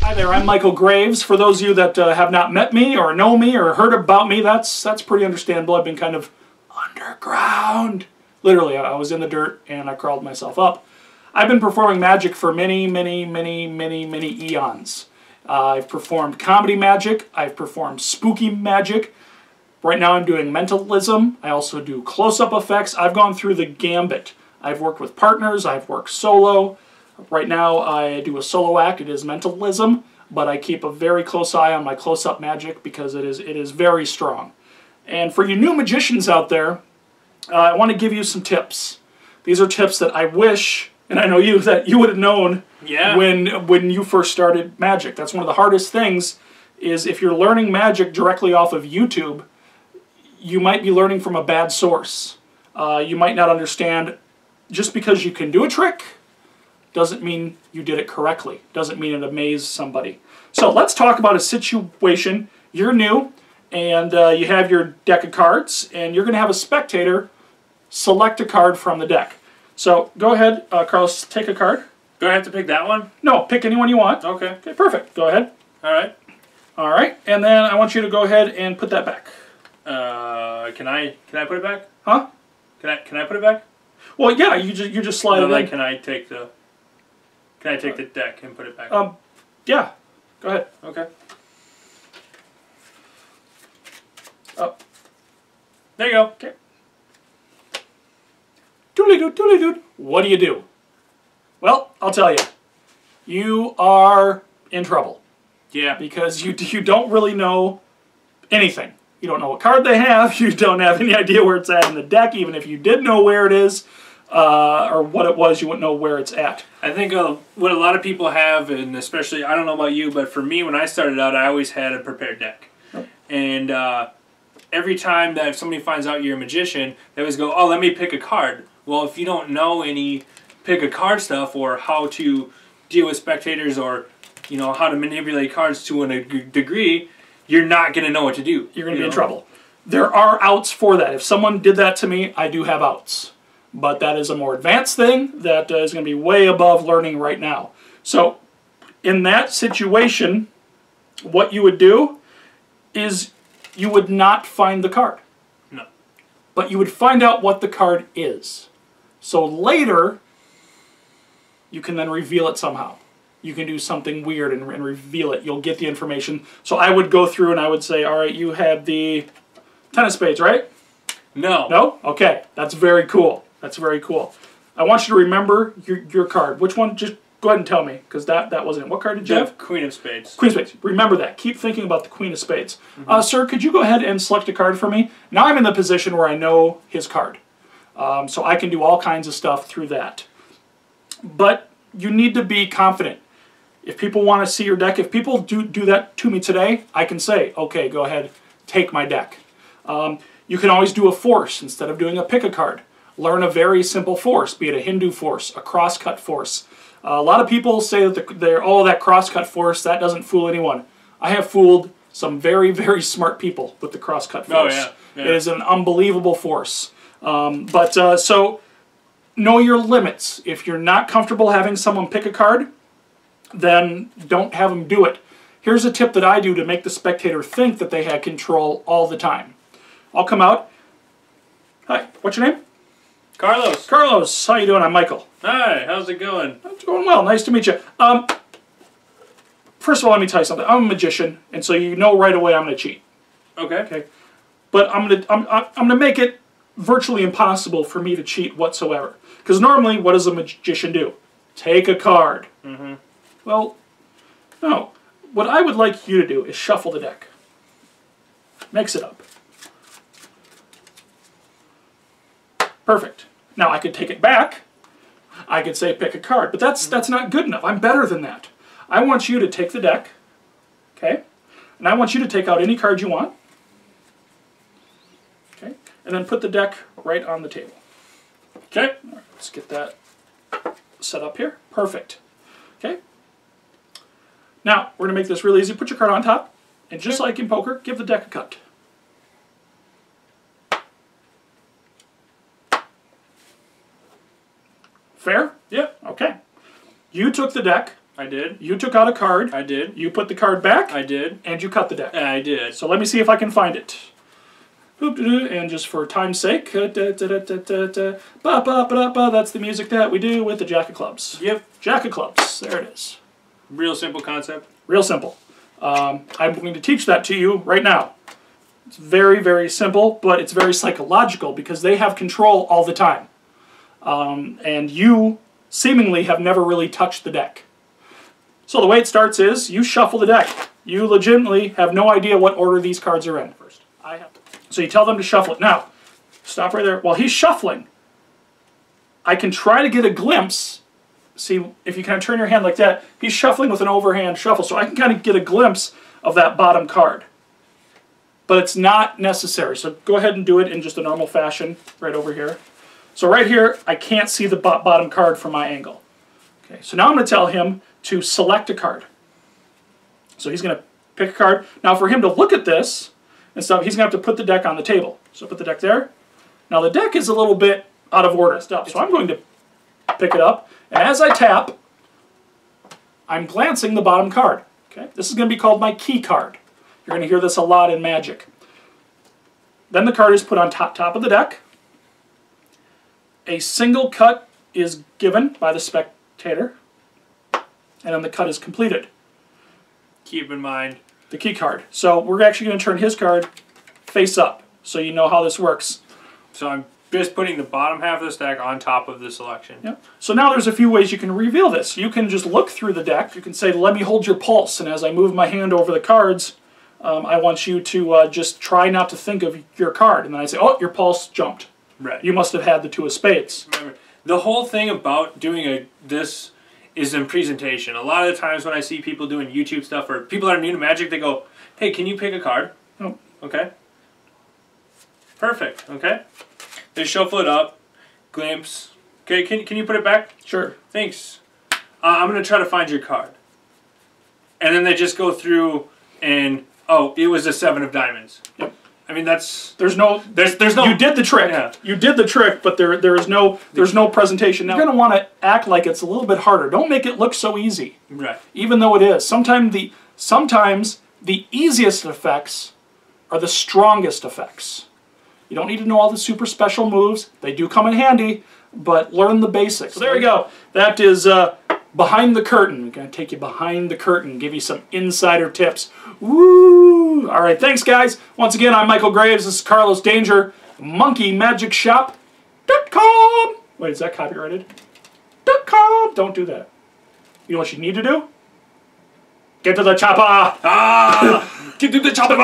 Hi there, I'm Michael Graves. For those of you that have not met me or know me or heard about me, that's pretty understandable. I've been kind of underground. Literally, I was in the dirt and I crawled myself up. I've been performing magic for many eons. I've performed comedy magic, I've performed spooky magic. Right now I'm doing mentalism. I also do close-up effects. I've gone through the gambit. I've worked with partners, I've worked solo. Right now I do a solo act, it is mentalism, but I keep a very close eye on my close-up magic because it is very strong. And for you new magicians out there, I want to give you some tips. These are tips that I wish, and I know you, that you would have known when you first started magic. That's one of the hardest things, is if you're learning magic directly off of YouTube, you might be learning from a bad source. You might not understand, just because you can do a trick doesn't mean you did it correctly. Doesn't mean it amazed somebody. So let's talk about a situation. You're new, and you have your deck of cards, and you're going to have a spectator select a card from the deck. So go ahead, Carlos, take a card. Do I have to pick that one? No, pick anyone you want. Okay. Okay, perfect. Go ahead. All right. All right, and then I want you to go ahead and put that back. Can I put it back? Huh? Can I put it back? Well, yeah, you just slide it in. Can I take the deck and put it back? Yeah. Go ahead. Okay. Oh. There you go. Okay. Doodly-doo, doodly-doo. What do you do? Well, I'll tell you. You are in trouble. Yeah. Because you don't really know anything. You don't know what card they have. You don't have any idea where it's at in the deck. Even if you did know where it is or what it was, you wouldn't know where it's at. I think what a lot of people have, and especially, I don't know about you, but for me, when I started out, I always had a prepared deck. Yep. And every time that if somebody finds out you're a magician, they always go, oh, let me pick a card. Well, if you don't know any pick a card stuff or how to deal with spectators or, you know, how to manipulate cards to a degree, you're not going to know what to do. You're going to be in trouble. There are outs for that. If someone did that to me, I do have outs. But that is a more advanced thing that is going to be way above learning right now. So, in that situation, what you would do is you would not find the card. No. But you would find out what the card is. So later, you can then reveal it somehow. You can do something weird and reveal it. You'll get the information. So I would go through and I would say, all right, you had the 10 of spades, right? No. No? Okay. That's very cool. That's very cool. I want you to remember your card. Which one? Just go ahead and tell me, because that wasn't it. What card did you have? Queen of Spades. Queen of Spades. Remember that. Keep thinking about the Queen of Spades. Sir, could you go ahead and select a card for me? Now I'm in the position where I know his card. So I can do all kinds of stuff through that. But you need to be confident. If people want to see your deck, if people do that to me today, I can say, okay, go ahead, take my deck. You can always do a force instead of doing a pick a card. Learn a very simple force, be it a Hindu force, a cross-cut force. A lot of people say that that cross-cut force, that doesn't fool anyone. I have fooled some very smart people with the cross-cut force. Oh, yeah. It is an unbelievable force. So know your limits. If you're not comfortable having someone pick a card, then don't have them do it. Here's a tip that I do to make the spectator think that they had control all the time. I'll come out. Hi, what's your name? Carlos. Carlos, how you doing? I'm Michael. Hi, how's it going? I'm doing well. Nice to meet you. First of all, let me tell you something. I'm a magician, and so you know right away I'm going to cheat. Okay. Okay. But I'm gonna make it virtually impossible for me to cheat whatsoever. Because normally, what does a magician do? Take a card. Mm-hmm. Well, no. What I would like you to do is shuffle the deck. Mix it up. Perfect. Now I could take it back. I could say pick a card, but that's not good enough. I'm better than that. I want you to take the deck, okay? And I want you to take out any card you want. Okay? And then put the deck right on the table. Okay. All right, let's get that set up here. Perfect. Okay? Now, we're going to make this real easy. Put your card on top, and just like in poker, give the deck a cut. Fair? Yeah. Okay. You took the deck. I did. You took out a card. I did. You put the card back. I did. And you cut the deck. I did. So let me see if I can find it. And just for time's sake, that's the music that we do with the Jack of Clubs. Yep. Jack of Clubs. There it is. Real simple concept. Real simple. I'm going to teach that to you right now. It's very, very simple, but it's very psychological because they have control all the time. And you seemingly have never really touched the deck. So the way it starts is you shuffle the deck. You legitimately have no idea what order these cards are in. First, so you tell them to shuffle it. Now, stop right there. While he's shuffling, I can try to get a glimpse. See, if you kind of turn your hand like that, he's shuffling with an overhand shuffle, so I can kind of get a glimpse of that bottom card. But it's not necessary, so go ahead and do it in just a normal fashion right over here. So right here, I can't see the bottom card from my angle. Okay, so now I'm going to tell him to select a card. So he's going to pick a card. Now for him to look at this and stuff, he's going to have to put the deck on the table. So put the deck there. Now the deck is a little bit out of order stuff, so I'm going to pick it up. And as I tap, I'm glancing the bottom card. Okay, this is going to be called my key card. You're going to hear this a lot in Magic. Then the card is put on top of the deck. A single cut is given by the spectator, and then the cut is completed. Keep in mind the key card. So we're actually going to turn his card face up, so you know how this works. So I'm just putting the bottom half of the stack on top of the selection. Yep. So now there's a few ways you can reveal this. You can just look through the deck. You can say, let me hold your pulse, and as I move my hand over the cards, I want you to just try not to think of your card. And then I say, oh, your pulse jumped. Right. You must have had the two of spades. Remember, the whole thing about doing this is in presentation. A lot of the times when I see people doing YouTube stuff or people that are new to Magic, they go, hey, can you pick a card? Oh. Okay. Perfect. Okay. They shuffle it up. Glimpse. Okay, can you put it back? Sure. Thanks. I'm going to try to find your card. And then they just go through and, oh, it was a 7 of diamonds. Yep. I mean, that's... There's no... You did the trick. Yeah. You did the trick, but there's no presentation. Now, you're going to want to act like it's a little bit harder. Don't make it look so easy. Right. Even though it is. Sometimes the easiest effects are the strongest effects. You don't need to know all the super special moves. They do come in handy, but learn the basics. So there you go. That is behind the curtain. We're going to take you behind the curtain, give you some insider tips. Woo! All right, thanks, guys. Once again, I'm Michael Graves. This is Carlos Danger. MonkeyMagicShop.com. Wait, is that copyrighted? .com. Don't do that. You know what you need to do? Get to the chopper. Get to the chopper.